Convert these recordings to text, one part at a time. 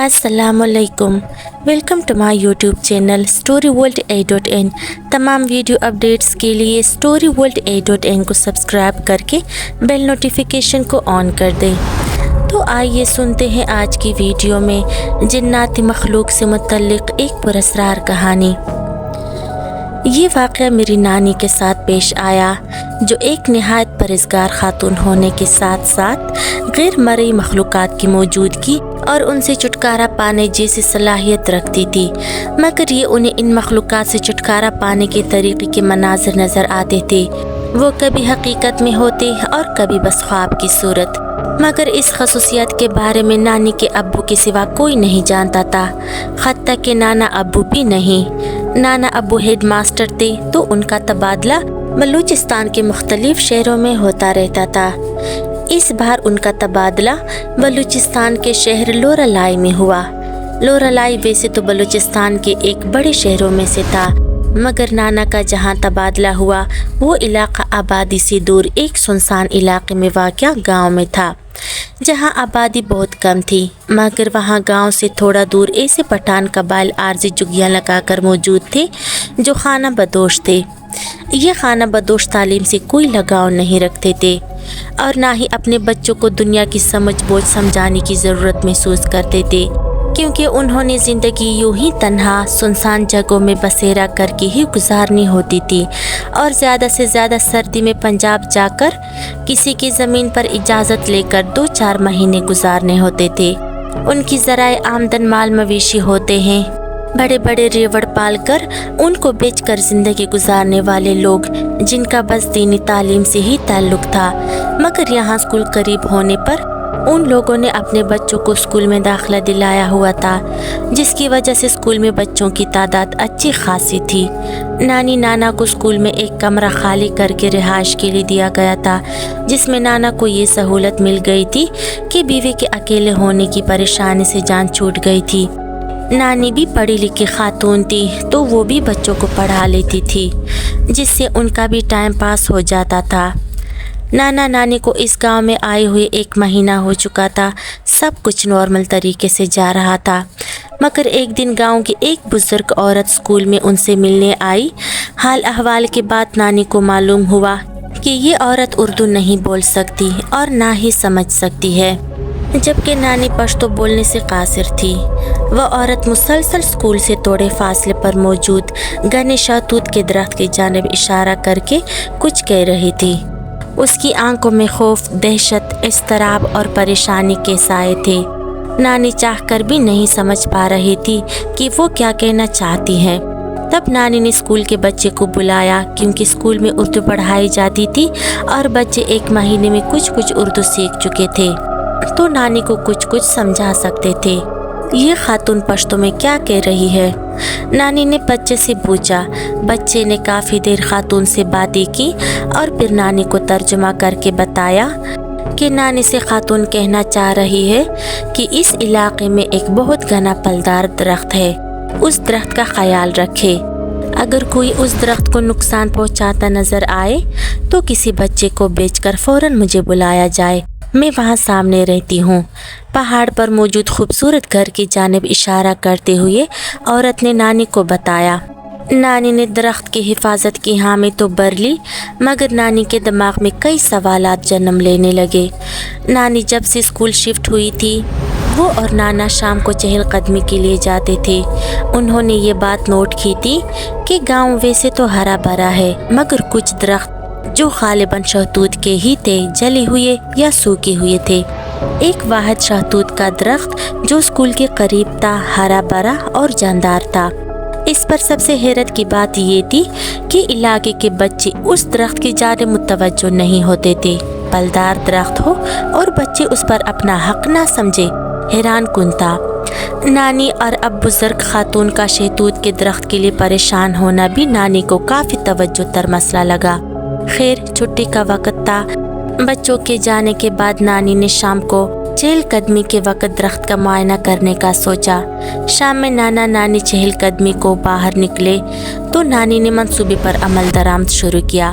السلام علیکم، welcome to my YouTube channel story world A.in۔ تمام ویڈیو اپڈیٹس کے لیے اسٹوری ورلڈ A.in کو سبسکرائب کر کے بیل نوٹیفیکیشن کو آن کر دیں۔ تو آئیے سنتے ہیں آج کی ویڈیو میں جناتی مخلوق سے متعلق ایک پراسرار کہانی۔ یہ واقعہ میری نانی کے ساتھ پیش آیا، جو ایک نہایت پرہیزگار خاتون ہونے کے ساتھ ساتھ غیر مرئی مخلوقات کی موجودگی اور ان سے چھٹکارا پانے جیسی صلاحیت رکھتی تھی، مگر یہ انہیں ان مخلوقات سے چھٹکارا پانے کے طریقے کے مناظر نظر آتے تھے۔ وہ کبھی حقیقت میں ہوتے اور کبھی بس خواب کی صورت، مگر اس خصوصیت کے بارے میں نانی کے ابو کے سوا کوئی نہیں جانتا تھا، حتیٰ کہ نانا ابو بھی نہیں۔ نانا ابو ہیڈ ماسٹر تھے، تو ان کا تبادلہ بلوچستان کے مختلف شہروں میں ہوتا رہتا تھا۔ اس بار ان کا تبادلہ بلوچستان کے شہر لورالائی میں ہوا۔ لورالائی ویسے تو بلوچستان کے ایک بڑے شہروں میں سے تھا، مگر نانا کا جہاں تبادلہ ہوا وہ علاقہ آبادی سے دور ایک سنسان علاقے میں واقع گاؤں میں تھا، جہاں آبادی بہت کم تھی، مگر وہاں گاؤں سے تھوڑا دور ایسے پٹھان قبائل عارضی جگیاں لگا کر موجود تھے جو خانہ بدوش تھے۔ یہ خانہ بدوش تعلیم سے کوئی لگاؤ نہیں رکھتے تھے اور نہ ہی اپنے بچوں کو دنیا کی سمجھ بوجھ سمجھانے کی ضرورت محسوس کرتے تھے، کیونکہ انہوں نے زندگی یوں ہی تنہا سنسان جگہوں میں بسیرا کر کے ہی گزارنی ہوتی تھی، اور زیادہ سے زیادہ سردی میں پنجاب جا کر کسی کی زمین پر اجازت لے کر 2-4 مہینے گزارنے ہوتے تھے۔ ان کی ذرائع آمدن مال مویشی ہوتے ہیں، بڑے بڑے ریوڑ پال کر ان کو بیچ کر زندگی گزارنے والے لوگ، جن کا بس دینی تعلیم سے ہی تعلق تھا، مگر یہاں اسکول قریب ہونے پر ان لوگوں نے اپنے بچوں کو اسکول میں داخلہ دلایا ہوا تھا، جس کی وجہ سے اسکول میں بچوں کی تعداد اچھی خاصی تھی۔ نانی نانا کو اسکول میں ایک کمرہ خالی کر کے رہائش کے لیے دیا گیا تھا، جس میں نانا کو یہ سہولت مل گئی تھی کہ بیوی کے اکیلے ہونے کی پریشانی سے جان چھوٹ گئی تھی۔ نانی بھی پڑھی لکھی خاتون تھی، تو وہ بھی بچوں کو پڑھا لیتی تھی، جس سے ان کا بھی ٹائم پاس ہو جاتا تھا۔ نانا نانی کو اس گاؤں میں آئے ہوئے 1 مہینہ ہو چکا تھا، سب کچھ نارمل طریقے سے جا رہا تھا، مگر ایک دن گاؤں کی ایک بزرگ عورت اسکول میں ان سے ملنے آئی۔ حال احوال کے بعد نانی کو معلوم ہوا کہ یہ عورت اردو نہیں بول سکتی اور نہ ہی سمجھ سکتی ہے، جبکہ نانی پشتو بولنے سے قاصر تھی۔ وہ عورت مسلسل اسکول سے تھوڑے فاصلے پر موجود گھنے شہتوت کے درخت کی جانب اشارہ کر کے کچھ کہہ رہی تھی۔ اس کی آنکھوں میں خوف، دہشت، اضطراب اور پریشانی کے سائے تھے۔ نانی چاہ کر بھی نہیں سمجھ پا رہی تھی کہ وہ کیا کہنا چاہتی ہے۔ تب نانی نے اسکول کے بچے کو بلایا، کیونکہ اسکول میں اردو پڑھائی جاتی تھی اور بچے 1 مہینے میں کچھ کچھ سیکھ چکے تھے، تو نانی کو کچھ سمجھا سکتے تھے۔ یہ خاتون پشتو میں کیا کہہ رہی ہے؟ نانی نے بچے سے پوچھا۔ بچے نے کافی دیر خاتون سے باتیں کی اور پھر نانی کو ترجمہ کر کے بتایا کہ نانی سے خاتون کہنا چاہ رہی ہے کہ اس علاقے میں ایک بہت گھنا پھلدار درخت ہے، اس درخت کا خیال رکھے۔ اگر کوئی اس درخت کو نقصان پہنچاتا نظر آئے تو کسی بچے کو بیچ کر فوراً مجھے بلایا جائے، میں وہاں سامنے رہتی ہوں۔ پہاڑ پر موجود خوبصورت گھر کی جانب اشارہ کرتے ہوئے عورت نے نانی کو بتایا۔ نانی نے درخت کی حفاظت کی حامی تو بھر لی، مگر نانی کے دماغ میں کئی سوالات جنم لینے لگے۔ نانی جب سے اسکول شفٹ ہوئی تھی، وہ اور نانا شام کو چہل قدمی کے لیے جاتے تھے۔ انہوں نے یہ بات نوٹ کی تھی کہ گاؤں ویسے تو ہرا بھرا ہے، مگر کچھ درخت جو غالباً شہتوت کے ہی تھے جلے ہوئے یا سوکھے ہوئے تھے۔ ایک واحد شہتوت کا درخت جو اسکول کے قریب تھا ہرا بھرا اور جاندار تھا۔ اس پر سب سے حیرت کی بات یہ تھی کہ علاقے کے بچے اس درخت کی جانب متوجہ نہیں ہوتے تھے۔ پھلدار درخت ہو اور بچے اس پر اپنا حق نہ سمجھے، حیران کن تھا۔ نانی اور اب بزرگ خاتون کا شہتوت کے درخت کے لیے پریشان ہونا بھی نانی کو کافی توجہ تر مسئلہ لگا۔ خیر، چھٹی کا وقت تھا۔ بچوں کے جانے کے بعد نانی نے شام کو چہل قدمی کے وقت درخت کا معائنہ کرنے کا سوچا۔ شام میں نانا نانی چہل قدمی کو باہر نکلے تو نانی نے منصوبے پر عمل درآمد شروع کیا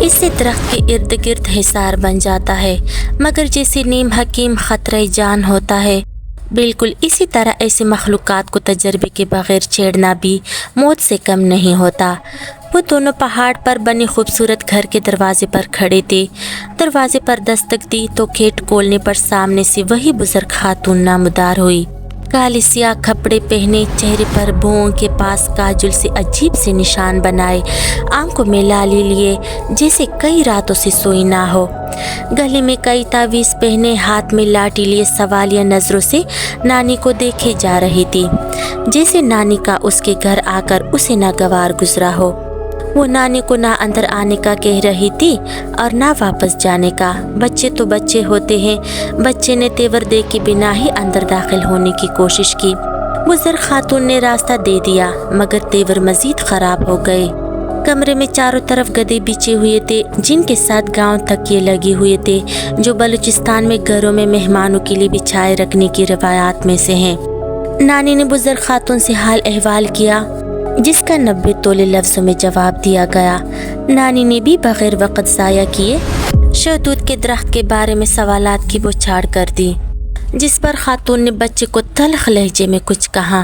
اس سے درخت کے ارد گرد حصار بن جاتا ہے، مگر جیسے نیم حکیم خطرہ جان ہوتا ہے، بالکل اسی طرح ایسے مخلوقات کو تجربے کے بغیر چھیڑنا بھی موت سے کم نہیں ہوتا۔ وہ دونوں پہاڑ پر بنے خوبصورت گھر کے دروازے پر کھڑے تھے۔ دروازے پر دستک دی تو گیٹ کھولنے پر سامنے سے وہی بزرگ خاتون نامودار ہوئی۔ کالے سیاہ کپڑے پہنے، چہرے پر بھوؤں کے پاس کاجل سے عجیب سے نشان بنائے، آنکھوں میں لالی لیے جیسے کئی راتوں سے سوئی نہ ہو، گلے میں کئی تعویذ پہنے، ہاتھ میں لاٹھی لیے سوالیہ نظروں سے نانی کو دیکھے جا رہی تھی، جیسے نانی کا اس کے گھر آ کر اسے ناگوار گزرا ہو۔ وہ نانی کو نہ اندر آنے کا کہہ رہی تھی اور نہ واپس جانے کا۔ بچے تو بچے ہوتے ہیں۔ بچے نے تیور دے کے بنا ہی اندر داخل ہونے کی کوشش کی۔ بزرگ خاتون نے راستہ دے دیا، مگر تیور مزید خراب ہو گئے۔ کمرے میں چاروں طرف گدے بچھے ہوئے تھے، جن کے ساتھ گاؤں تکیے لگے ہوئے تھے، جو بلوچستان میں گھروں میں مہمانوں کے لیے بچھائے رکھنے کی روایات میں سے ہیں۔ نانی نے بزرگ خاتون سے حال احوال کیا، جس کا 90 تولے لفظوں میں جواب دیا گیا۔ نانی نے بھی بغیر وقت ضائع کیے شہتوت کے درخت کے بارے میں سوالات کی بوچھاڑ کر دی، جس پر خاتون نے بچے کو تلخ لہجے میں کچھ کہا۔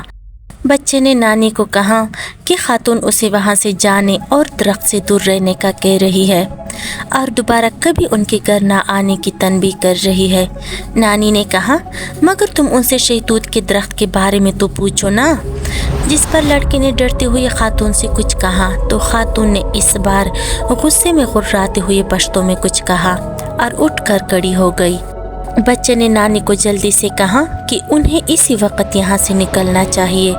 بچے نے نانی کو کہا کہ خاتون اسے وہاں سے جانے اور درخت سے دور رہنے کا کہہ رہی ہے اور دوبارہ کبھی ان کے گھر نہ آنے کی تنبیہ کر رہی ہے۔ نانی نے کہا، مگر تم ان سے شہتوت کے درخت کے بارے میں تو پوچھو نا، جس پر لڑکے نے ڈرتے ہوئے خاتون سے کچھ کہا تو خاتون نے اس بار غصے میں غراتے ہوئے پشتوں میں کچھ کہا اور اٹھ کر کھڑی ہو گئی۔ بچے نے نانی کو جلدی سے کہا کہ انہیں اسی وقت یہاں سے نکلنا چاہیے۔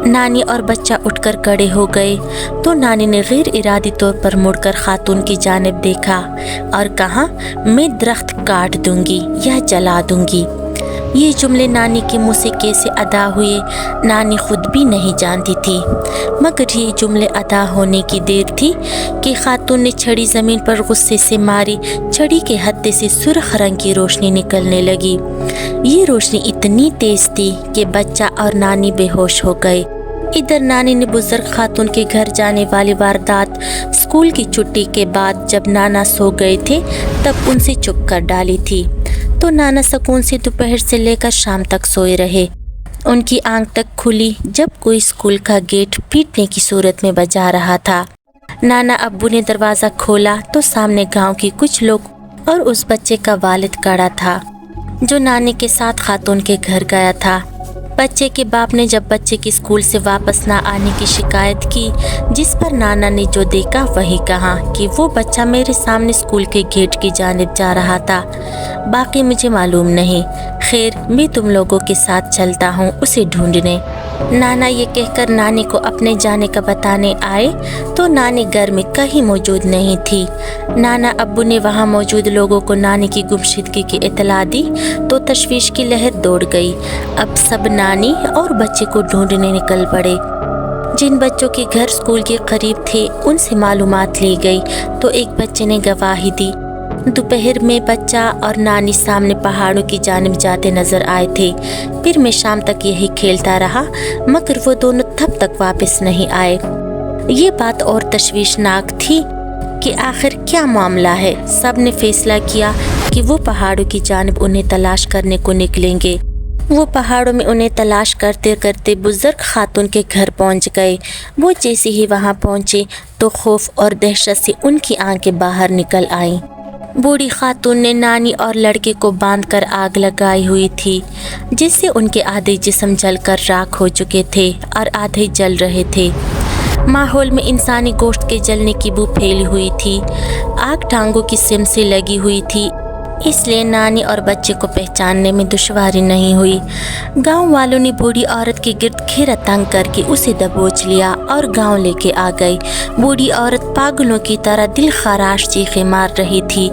نانی اور بچہ اٹھ کر کھڑے ہو گئے تو نانی نے غیر ارادی طور پر مڑ کر خاتون کی جانب دیکھا اور کہا، میں درخت کاٹ دوں گی یا جلا دوں گی۔ یہ جملے نانی کے منہ سے کیسے ادا ہوئے نانی خود بھی نہیں جانتی تھی، مگر یہ جملے ادا ہونے کی دیر تھی کہ خاتون نے چھڑی زمین پر غصے سے ماری۔ چھڑی کے ہتھے سے سرخ رنگ کی روشنی نکلنے لگی۔ یہ روشنی اتنی تیز تھی کہ بچہ اور نانی بے ہوش ہو گئے۔ ادھر نانی نے بزرگ خاتون کے گھر جانے والی واردات اسکول کی چھٹی کے بعد جب نانا سو گئے تھے تب ان سے چپ کر ڈالی تھی، تو نانا سکون سے دوپہر سے لے کر شام تک سوئے رہے۔ ان کی آنکھ تک کھلی جب کوئی اسکول کا گیٹ پیٹنے کی صورت میں بجا رہا تھا۔ نانا ابو نے دروازہ کھولا تو سامنے گاؤں کے کچھ لوگ اور اس بچے کا والد کھڑا تھا جو نانی کے ساتھ خاتون کے گھر گیا تھا۔ بچے کے باپ نے جب بچے کی اسکول سے واپس نہ آنے کی شکایت کی، جس پر نانا نے جو دیکھا وہی کہا کہ وہ بچہ میرے سامنے اسکول کے گیٹ کی جانب جا رہا تھا، باقی مجھے معلوم نہیں، خیر میں تم لوگوں کے ساتھ چلتا ہوں اسے ڈھونڈنے۔ نانا یہ کہہ کر نانی کو اپنے جانے کا بتانے آئے تو نانی گھر میں کہیں موجود نہیں تھی۔ نانا ابو نے وہاں موجود لوگوں کو نانی کی گمشدگی کی اطلاع دی تو تشویش کی لہر دوڑ گئی۔ اب سب نانی اور بچے کو ڈھونڈنے نکل پڑے۔ جن بچوں کے گھر اسکول کے قریب تھے ان سے معلومات لی گئی تو ایک بچے نے گواہی دی۔ دوپہر میں بچہ اور نانی سامنے پہاڑوں کی جانب جاتے نظر آئے تھے۔ پھر میں شام تک یہی کھیلتا رہا، مگر وہ دونوں تب تک واپس نہیں آئے۔ یہ بات اور تشویشناک تھی کہ آخر کیا معاملہ ہے۔ سب نے فیصلہ کیا کہ وہ پہاڑوں کی جانب انہیں تلاش کرنے کو نکلیں گے۔ وہ پہاڑوں میں انہیں تلاش کرتے کرتے بزرگ خاتون کے گھر پہنچ گئے۔ وہ جیسے ہی وہاں پہنچے تو خوف اور دہشت سے ان کی آنکھیں باہر نکل آئیں۔ بوڑھی خاتون نے نانی اور لڑکے کو باندھ کر آگ لگائی ہوئی تھی، جس سے ان کے آدھے جسم جل کر راکھ ہو چکے تھے اور آدھے جل رہے تھے۔ ماحول میں انسانی گوشت کے جلنے کی بو پھیلی ہوئی تھی۔ آگ ٹانگوں کی سم سے لگی ہوئی تھی، اس لیے نانی اور بچے کو پہچاننے میں دشواری نہیں ہوئی۔ گاؤں والوں نے بوڑھی عورت کے گرد گھیرا تنگ کر کے اسے دبوچ لیا اور گاؤں لے کے آ گئی۔ بوڑھی عورت پاگلوں کی طرح دل خراش چیخیں مار رہی تھی،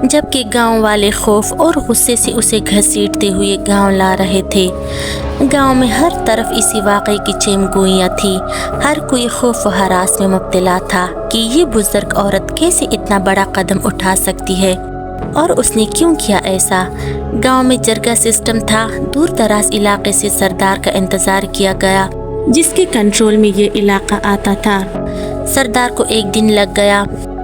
جبکہ گاؤں والے خوف اور غصے سے اسے گھسیٹتے ہوئے گاؤں لا رہے تھے۔ گاؤں میں ہر طرف اسی واقعے کی چیم گوئیاں تھی۔ ہر کوئی خوف و ہراس میں مبتلا تھا کہ یہ بزرگ عورت کیسے اتنا بڑا قدم اٹھا سکتی ہے اور اس نے کیوں کیا ایسا۔ گاؤں میں جرگہ سسٹم تھا۔ دور دراز علاقے سے سردار کا انتظار کیا گیا، جس کے کنٹرول میں یہ علاقہ آتا تھا۔ سردار کو ایک دن لگ گیا